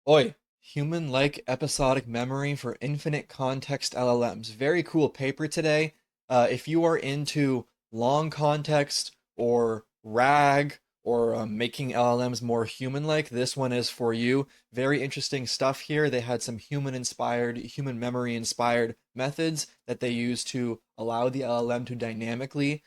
Oi, human-like episodic memory for infinite context LLMs. Very cool paper today. If you are into long context or RAG or making LLMs more human-like, this one is for you. Very interesting stuff here. They had some human-inspired, human memory-inspired methods that they use to allow the LLM to dynamically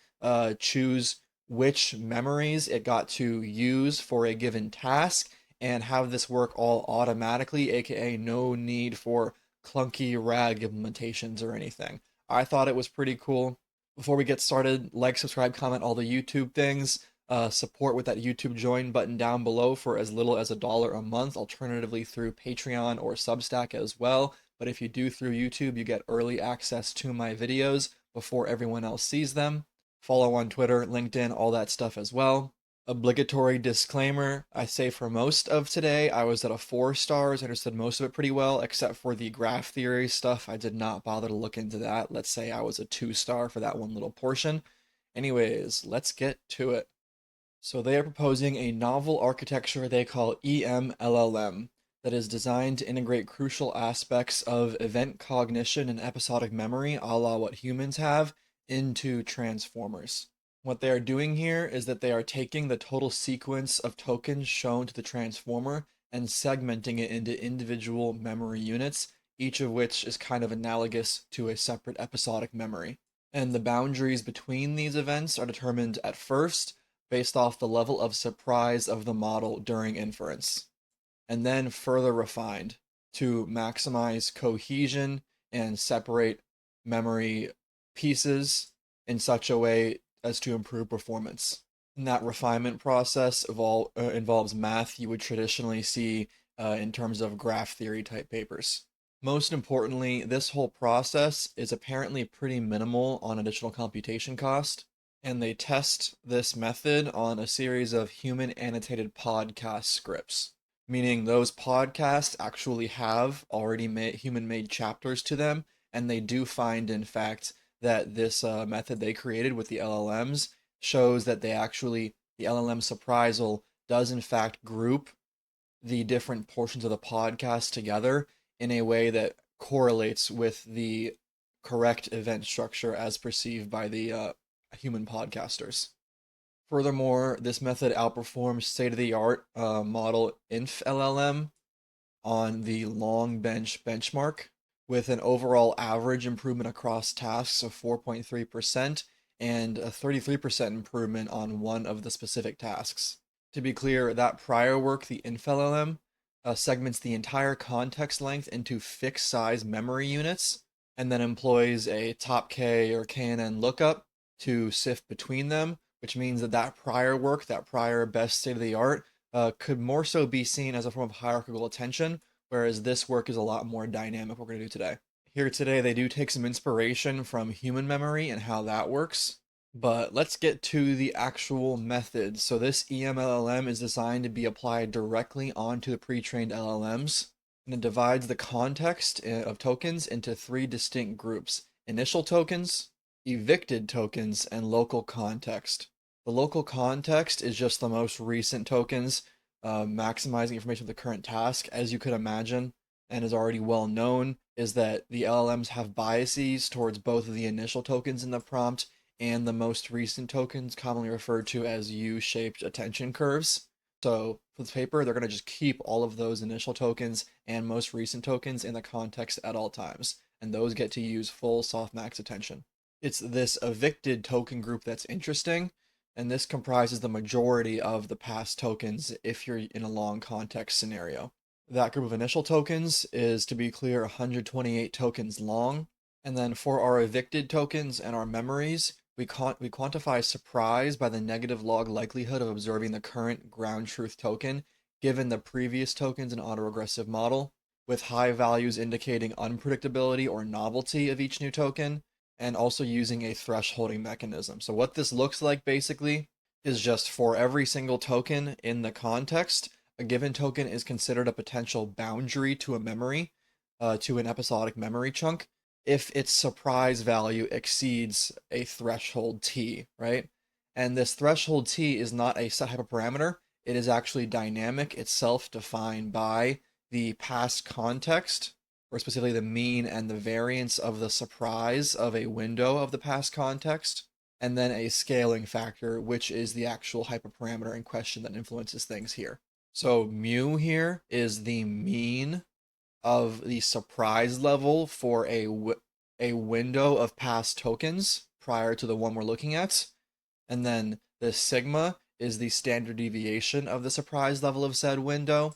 choose which memories it got to use for a given task and have this work all automatically, aka no need for clunky RAG implementations or anything. I thought it was pretty cool. Before we get started, like, subscribe, comment, all the YouTube things. Support with that YouTube join button down below for as little as $1 a month, alternatively through Patreon or Substack as well. But if you do through YouTube, you get early access to my videos before everyone else sees them. Follow on Twitter, LinkedIn, all that stuff as well. Obligatory disclaimer, I say for most of today, I was at a 4 stars. I understood most of it pretty well, except for the graph theory stuff. I did not bother to look into that. Let's say I was a 2 star for that one little portion. Anyways, let's get to it. So they are proposing a novel architecture they call EMLLM that is designed to integrate crucial aspects of event cognition and episodic memory, a la what humans have, into transformers. What they are doing here is that they are taking the total sequence of tokens shown to the transformer and segmenting it into individual memory units, each of which is kind of analogous to a separate episodic memory. And the boundaries between these events are determined at first based off the level of surprise of the model during inference, and then further refined to maximize cohesion and separate memory pieces in such a way as to improve performance. And that refinement process involves math you would traditionally see in terms of graph theory type papers. Most importantly, this whole process is apparently pretty minimal on additional computation cost, and they test this method on a series of human annotated podcast scripts, meaning those podcasts actually have already made human made chapters to them, and they do find, in fact, that this method they created with the LLMs shows that the LLM surprisal does in fact group the different portions of the podcast together in a way that correlates with the correct event structure as perceived by the human podcasters. Furthermore, this method outperforms state-of-the-art model InfLLM on the long bench benchmark, with an overall average improvement across tasks of 4.3% and a 33% improvement on one of the specific tasks. To be clear, that prior work, the InfLLM, segments the entire context length into fixed size memory units and then employs a top K or KNN lookup to sift between them, which means that that prior work, that prior best state of the art, could more so be seen as a form of hierarchical attention, whereas this work is a lot more dynamic, what we're going to do today. Here today, they do take some inspiration from human memory and how that works, but let's get to the actual method. So this EMLLM is designed to be applied directly onto the pre-trained LLMs, and it divides the context of tokens into three distinct groups: initial tokens, evicted tokens, and local context. The local context is just the most recent tokens, maximizing information for the current task. As you could imagine, and is already well known, is that the LLMs have biases towards both of the initial tokens in the prompt and the most recent tokens, commonly referred to as U-shaped attention curves. So for the paper, they're going to just keep all of those initial tokens and most recent tokens in the context at all times, and those get to use full softmax attention. It's this evicted token group that's interesting, and this comprises the majority of the past tokens if you're in a long context scenario. That group of initial tokens is, to be clear, 128 tokens long. And then for our evicted tokens and our memories, we quantify surprise by the negative log likelihood of observing the current ground truth token given the previous tokens in autoregressive model, with high values indicating unpredictability or novelty of each new token, and also using a thresholding mechanism. So what this looks like basically is just for every single token in the context, a given token is considered a potential boundary to a memory, to an episodic memory chunk, if its surprise value exceeds a threshold t, right? And this threshold t is not a set hyperparameter. It is actually dynamic, it's self-defined by the past context, or specifically the mean and the variance of the surprise of a window of the past context, and then a scaling factor, which is the actual hyperparameter in question that influences things here. So mu here is the mean of the surprise level for a window of past tokens prior to the one we're looking at. And then the sigma is the standard deviation of the surprise level of said window.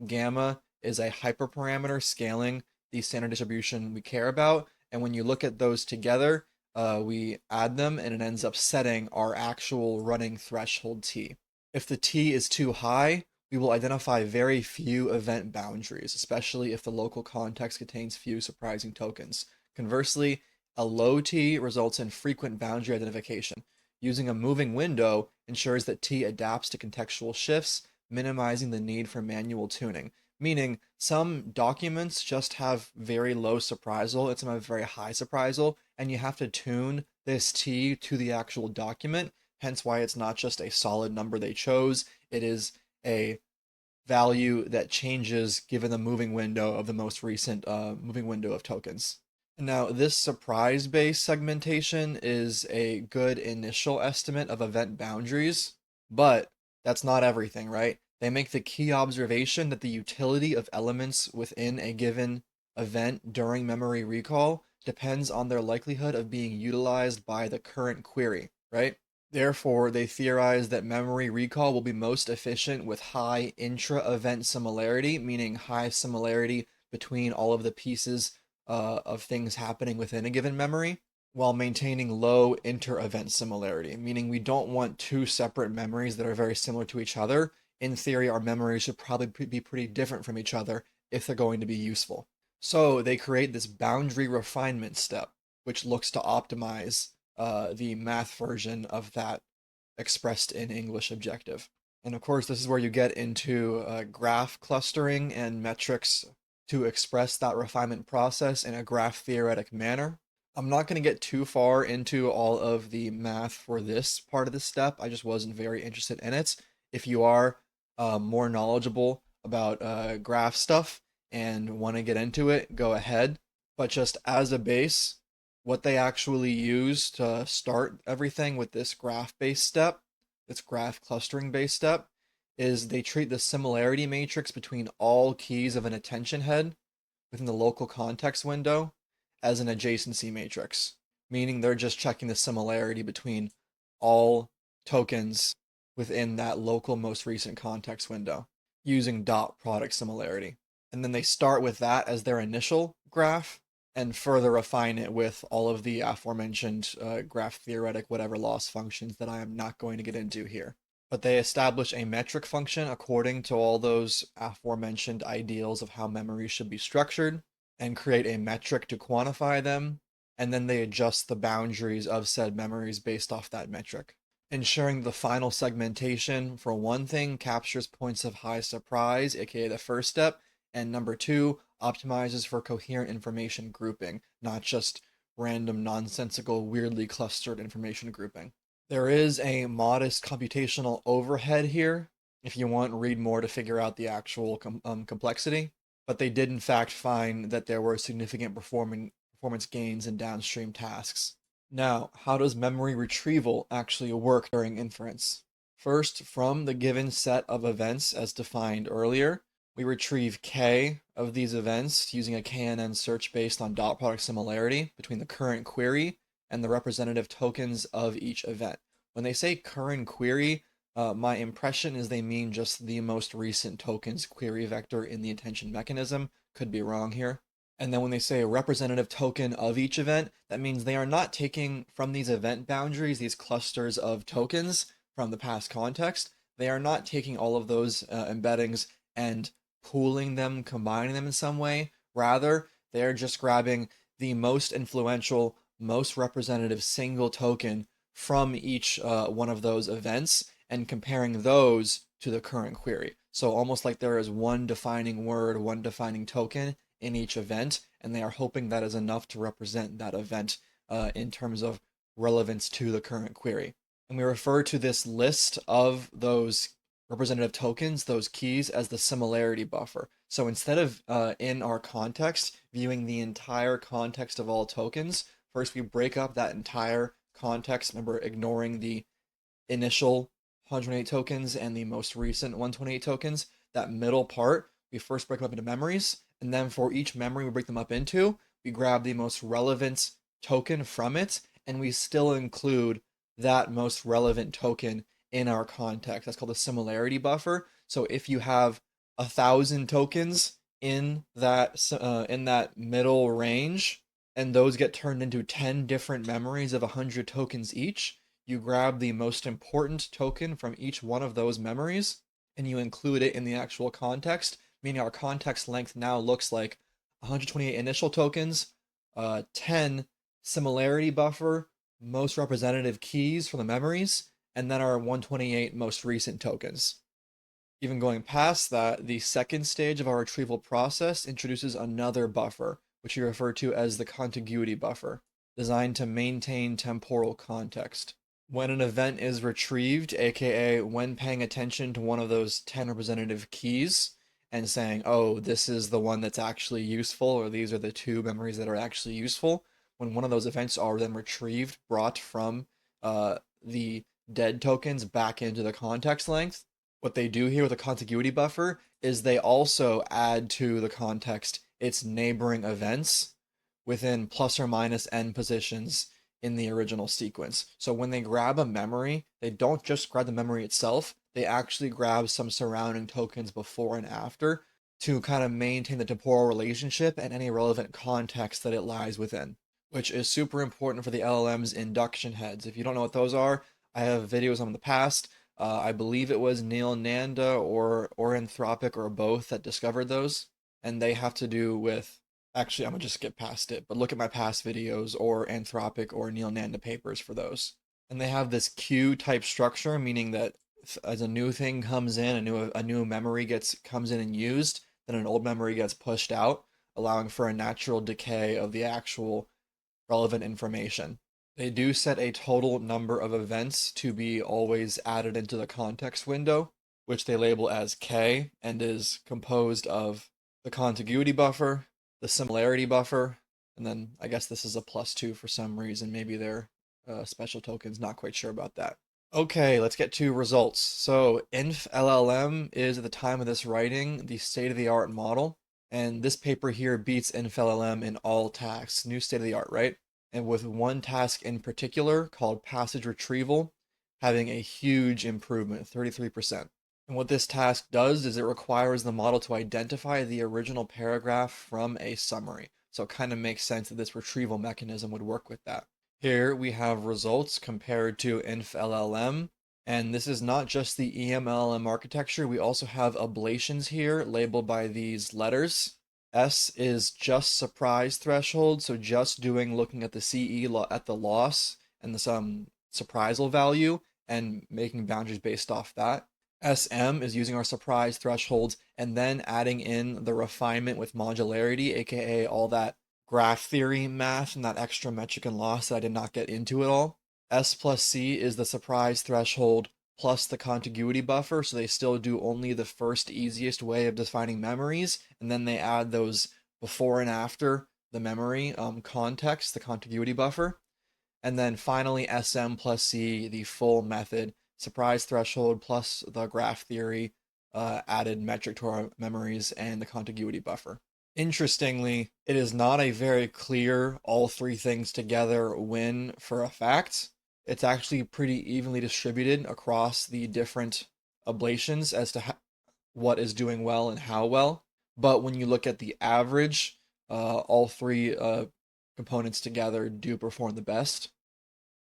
Gamma is a hyperparameter scaling the standard distribution we care about. And when you look at those together, we add them and it ends up setting our actual running threshold t. If the t is too high, we will identify very few event boundaries, especially if the local context contains few surprising tokens. Conversely, a low t results in frequent boundary identification. Using a moving window ensures that t adapts to contextual shifts, minimizing the need for manual tuning. Meaning, some documents just have very low surprisal and some have very high surprisal, and you have to tune this t to the actual document, hence why it's not just a solid number they chose, it is a value that changes given the moving window of the most recent moving window of tokens. Now, this surprise-based segmentation is a good initial estimate of event boundaries, but that's not everything, right? They make the key observation that the utility of elements within a given event during memory recall depends on their likelihood of being utilized by the current query, right? Therefore, they theorize that memory recall will be most efficient with high intra-event similarity, meaning high similarity between all of the pieces of things happening within a given memory, while maintaining low inter-event similarity, meaning we don't want two separate memories that are very similar to each other. In theory, our memories should probably be pretty different from each other if they're going to be useful. So they create this boundary refinement step, which looks to optimize the math version of that expressed in English objective. And of course, this is where you get into graph clustering and metrics to express that refinement process in a graph theoretic manner. I'm not going to get too far into all of the math for this part of the step. I just wasn't very interested in it. If you are more knowledgeable about graph stuff and want to get into it, go ahead. But just as a base, what they actually use to start everything with this graph based step, this graph clustering based step, is they treat the similarity matrix between all keys of an attention head within the local context window as an adjacency matrix, meaning they're just checking the similarity between all tokens within that local most recent context window using dot product similarity. And then they start with that as their initial graph and further refine it with all of the aforementioned graph theoretic whatever loss functions that I am not going to get into here. But they establish a metric function according to all those aforementioned ideals of how memories should be structured and create a metric to quantify them, and then they adjust the boundaries of said memories based off that metric, ensuring the final segmentation, for one thing, captures points of high surprise, aka the first step, and number two, optimizes for coherent information grouping, not just random, nonsensical, weirdly clustered information grouping. There is a modest computational overhead here. If you want, read more to figure out the actual complexity. But they did, in fact, find that there were significant performance gains in downstream tasks. Now, how does memory retrieval actually work during inference? First, from the given set of events as defined earlier, we retrieve k of these events using a KNN search based on dot product similarity between the current query and the representative tokens of each event. When they say current query, my impression is they mean just the most recent tokens query vector in the attention mechanism. Could be wrong here. And then when they say a representative token of each event, that means they are not taking from these event boundaries, these clusters of tokens from the past context. They are not taking all of those embeddings and pooling them, combining them in some way. Rather, they're just grabbing the most influential, most representative single token from each one of those events and comparing those to the current query. So almost like there is one defining word, one defining token in each event, and they are hoping that is enough to represent that event in terms of relevance to the current query. And we refer to this list of those representative tokens, those keys, as the similarity buffer. So instead of in our context viewing the entire context of all tokens, first we break up that entire context. Remember, ignoring the initial 128 tokens and the most recent 128 tokens. That middle part, we first break them up into memories, and then for each memory we break them up into, we grab the most relevant token from it, and we still include that most relevant token in our context. That's called a similarity buffer. So if you have 1,000 tokens in that middle range, and those get turned into 10 different memories of 100 tokens each, you grab the most important token from each one of those memories and you include it in the actual context, meaning our context length now looks like 128 initial tokens, 10 similarity buffer, most representative keys from the memories, and then our 128 most recent tokens. Even going past that, the second stage of our retrieval process introduces another buffer, which we refer to as the contiguity buffer, designed to maintain temporal context. When an event is retrieved, aka when paying attention to one of those 10 representative keys and saying, oh, this is the one that's actually useful, or these are the two memories that are actually useful, when one of those events are then retrieved, brought from the dead tokens back into the context length, what they do here with a contiguity buffer is they also add to the context its neighboring events within plus or minus n positions in the original sequence. So when they grab a memory, they don't just grab the memory itself, they actually grab some surrounding tokens before and after to kind of maintain the temporal relationship and any relevant context that it lies within, which is super important for the LLM's induction heads. If you don't know what those are, I have videos on in the past. I believe it was Neil Nanda or Anthropic or both that discovered those, and they have to do with. Actually, I'm gonna just skip past it, but look at my past videos or Anthropic or Neil Nanda papers for those. And they have this queue type structure, meaning that as a new thing comes in, a new memory gets comes in and used, then an old memory gets pushed out, allowing for a natural decay of the actual relevant information. They do set a total number of events to be always added into the context window, which they label as K and is composed of the contiguity buffer, the similarity buffer, and then I guess this is a +2 for some reason. Maybe they're special tokens, not quite sure about that. Okay, let's get to results. So InfLLM is, at the time of this writing, the state-of-the-art model. And this paper here beats InfLLM in all tasks. New state-of-the-art, right? And with one task in particular called passage retrieval, having a huge improvement, 33%. And what this task does is it requires the model to identify the original paragraph from a summary. So it kind of makes sense that this retrieval mechanism would work with that. Here we have results compared to InfLLM, and this is not just the EMLLM architecture. We also have ablations here labeled by these letters. S is just surprise threshold, so just looking at the CE at the loss and the some surprisal value and making boundaries based off that. SM is using our surprise thresholds and then adding in the refinement with modularity, aka all that graph theory math and that extra metric and loss that I did not get into at all. S plus C is the surprise threshold plus the contiguity buffer, so they still do only the first easiest way of defining memories, and then they add those before and after the memory context, the contiguity buffer. And then finally, SM plus C, the full method, surprise threshold plus the graph theory, added metric to our memories, and the contiguity buffer. Interestingly, it is not a very clear all three things together win for a fact. It's actually pretty evenly distributed across the different ablations as to what is doing well and how well. But when you look at the average, all three components together do perform the best.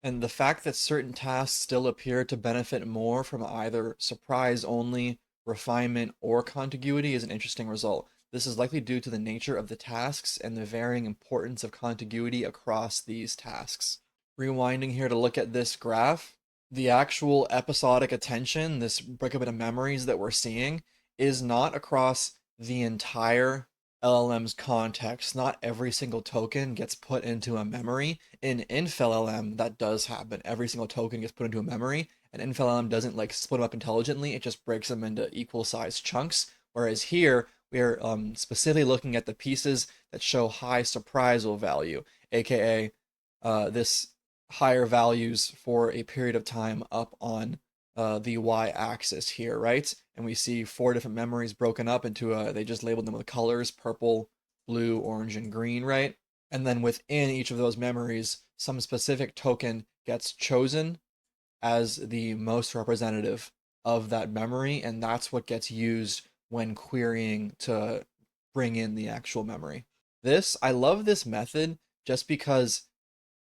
And the fact that certain tasks still appear to benefit more from either surprise only, refinement, or contiguity is an interesting result. This is likely due to the nature of the tasks and the varying importance of contiguity across these tasks. Rewinding here to look at this graph, the actual episodic attention, this breakup into memories that we're seeing, is not across the entire LLM's context. Not every single token gets put into a memory. In InfLLM, that does happen. Every single token gets put into a memory, and InfLLM doesn't like split them up intelligently. It just breaks them into equal sized chunks. Whereas here, We are specifically looking at the pieces that show high surprisal value, aka this higher values for a period of time up on the y-axis here, right? And we see four different memories broken up into they just labeled them with colors, purple, blue, orange, and green, right? And then within each of those memories, some specific token gets chosen as the most representative of that memory, and that's what gets used when querying to bring in the actual memory. I love this method just because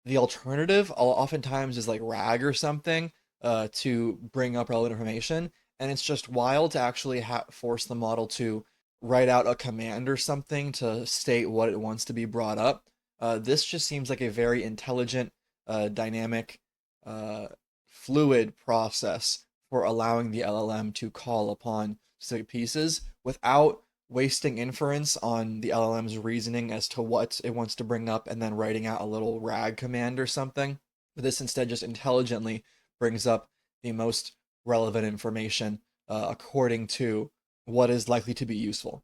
the alternative oftentimes is like RAG or something to bring up relevant information, and it's just wild to actually force the model to write out a command or something to state what it wants to be brought up. This just seems like a very intelligent, dynamic, uh, fluid process for allowing the LLM to call upon specific pieces without wasting inference on the LLM's reasoning as to what it wants to bring up and then writing out a little RAG command or something. But this instead just intelligently brings up the most relevant information according to what is likely to be useful.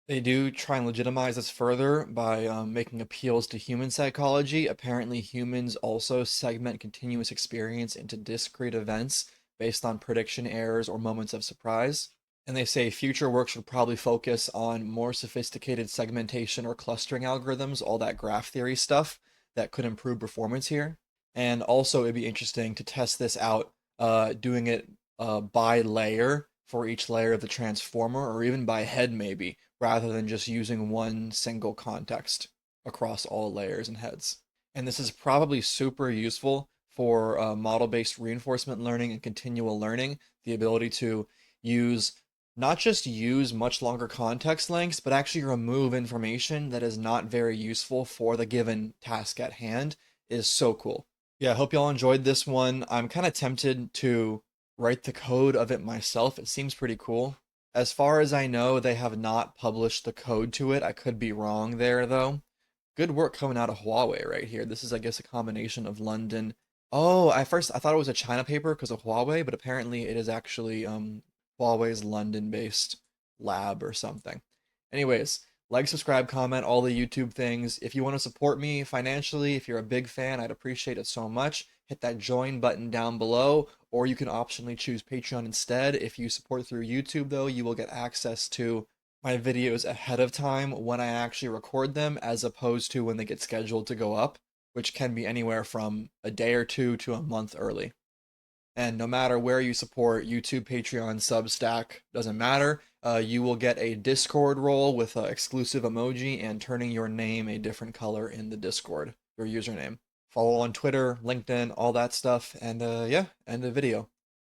They do try and legitimize this further by making appeals to human psychology. Apparently, humans also segment continuous experience into discrete events based on prediction errors or moments of surprise. And they say future work should probably focus on more sophisticated segmentation or clustering algorithms, all that graph theory stuff that could improve performance here. And also, it'd be interesting to test this out, doing it by layer for each layer of the transformer, or even by head maybe, rather than just using one single context across all layers and heads. And this is probably super useful for model-based reinforcement learning and continual learning, the ability to use not just use much longer context lengths, but actually remove information that is not very useful for the given task at hand is so cool. Yeah, I hope y'all enjoyed this one. I'm kind of tempted to write the code of it myself. It seems pretty cool. As far as I know, they have not published the code to it. I could be wrong there, though. Good work coming out of Huawei right here. This is, I guess, a combination of London. Oh, I thought it was a China paper because of Huawei, but apparently it is actually Huawei's London-based lab or something. Anyways, like, subscribe, comment, all the YouTube things. If you want to support me financially, if you're a big fan, I'd appreciate it so much. Hit that join button down below, or you can optionally choose Patreon instead. If you support through YouTube, though, you will get access to my videos ahead of time when I actually record them, as opposed to when they get scheduled to go up, which can be anywhere from a day or two to a month early. And no matter where you support, YouTube, Patreon, Substack, doesn't matter. You will get a Discord role with exclusive emoji and turning your name a different color in the Discord, your username. Follow on Twitter, LinkedIn, all that stuff. And yeah, end the video.